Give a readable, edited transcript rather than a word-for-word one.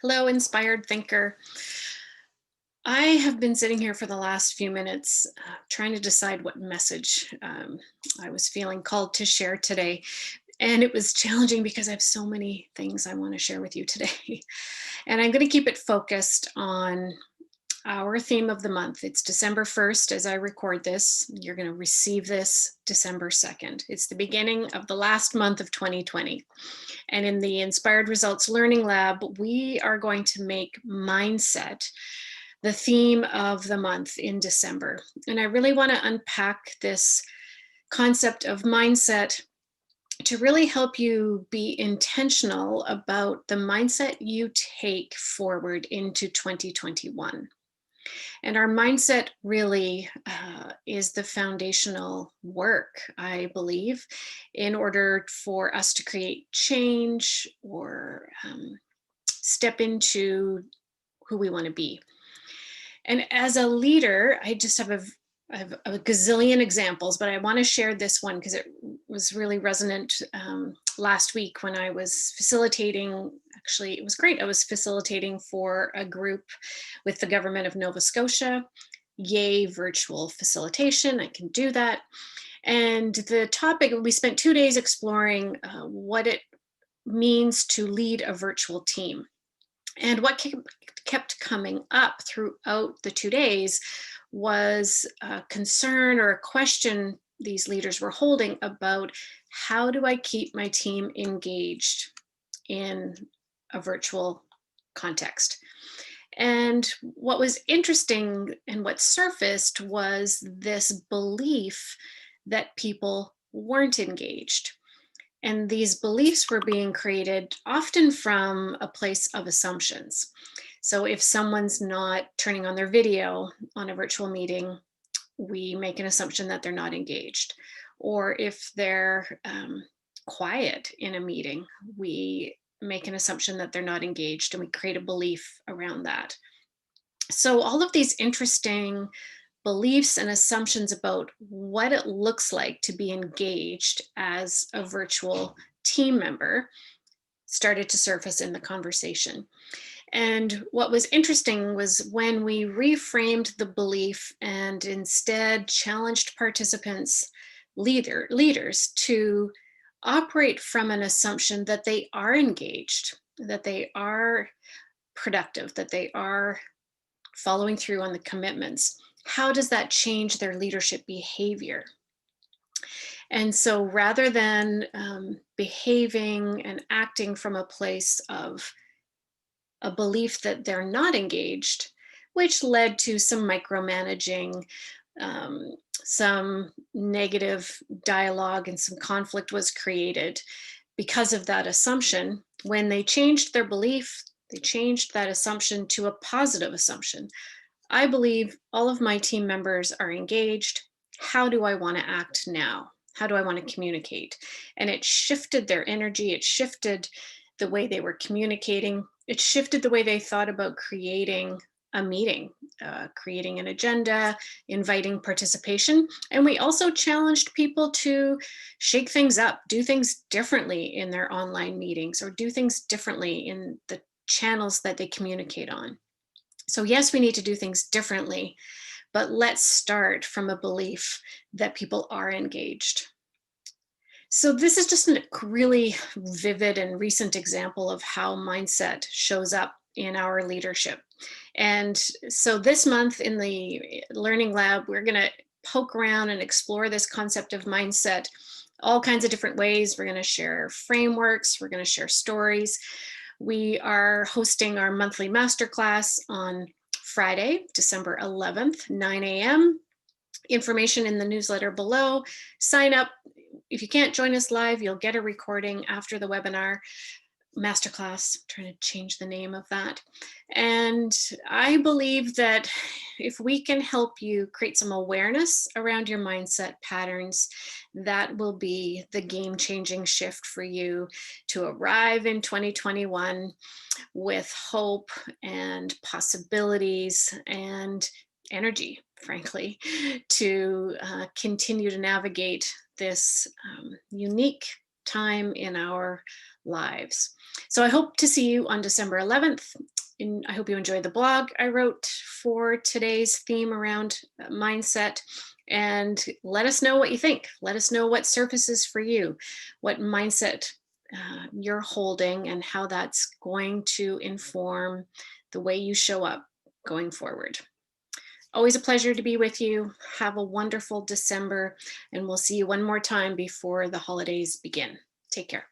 Hello, inspired thinker. I have been sitting here for the last few minutes trying to decide what message I was feeling called to share today. And it was challenging because I have so many things I want to share with you today. And I'm going to keep it focused on our theme of the month. It's December 1st as I record this. You're going to receive this December 2nd. It's the beginning of the last month of 2020. And in the Inspired Results Learning Lab, we are going to make mindset the theme of the month in December. And I really want to unpack this concept of mindset to really help you be intentional about the mindset you take forward into 2021. And our mindset really is the foundational work, I believe, in order for us to create change or step into who we want to be. And as a leader, I have a gazillion examples, but I want to share this one because it was really resonant last week when I was facilitating. Actually, it was great. I was facilitating for a group with the government of Nova Scotia. Yay, virtual facilitation. I can do that. And the topic, we spent 2 days exploring what it means to lead a virtual team. And what kept coming up throughout the 2 days was a concern or a question these leaders were holding about how do I keep my team engaged in a virtual context. And what was interesting and what surfaced was this belief that people weren't engaged. And these beliefs were being created often from a place of assumptions. So if someone's not turning on their video on a virtual meeting, we make an assumption that they're not engaged. Or if they're quiet in a meeting, we make an assumption that they're not engaged and we create a belief around that. So all of these interesting beliefs and assumptions about what it looks like to be engaged as a virtual team member started to surface in the conversation. And what was interesting was when we reframed the belief and instead challenged participants, leaders to operate from an assumption that they are engaged, that they are productive, that they are following through on the commitments. How does that change their leadership behavior? And so rather than behaving and acting from a place of a belief that they're not engaged, which led to some micromanaging, some negative dialogue, and some conflict was created because of that assumption. When they changed their belief, they changed that assumption to a positive assumption. I believe all of my team members are engaged. How do I want to act now? How do I want to communicate? And it shifted their energy. It shifted the way they were communicating. It shifted the way they thought about creating a meeting, creating an agenda, inviting participation. And we also challenged people to shake things up, do things differently in their online meetings, or do things differently in the channels that they communicate on. So yes, we need to do things differently, but let's start from a belief that people are engaged. So this is just a really vivid and recent example of how mindset shows up in our leadership. And so this month in the Learning Lab, we're going to poke around and explore this concept of mindset all kinds of different ways. We're going to share frameworks. We're going to share stories. We are hosting our monthly masterclass on Friday, December 11th, 9 a.m. Information in the newsletter below. Sign up. If you can't join us live, you'll get a recording after the webinar. Masterclass, trying to change the name of that. And I believe that if we can help you create some awareness around your mindset patterns, that will be the game-changing shift for you to arrive in 2021 with hope and possibilities and energy, frankly, to continue to navigate this unique time in our lives. So I hope to see you on December 11th. I hope you enjoyed the blog I wrote for today's theme around mindset. And let us know what you think. Let us know what surfaces for you, what mindset you're holding, and how that's going to inform the way you show up going forward. Always a pleasure to be with you. Have a wonderful December, and we'll see you one more time before the holidays begin. Take care.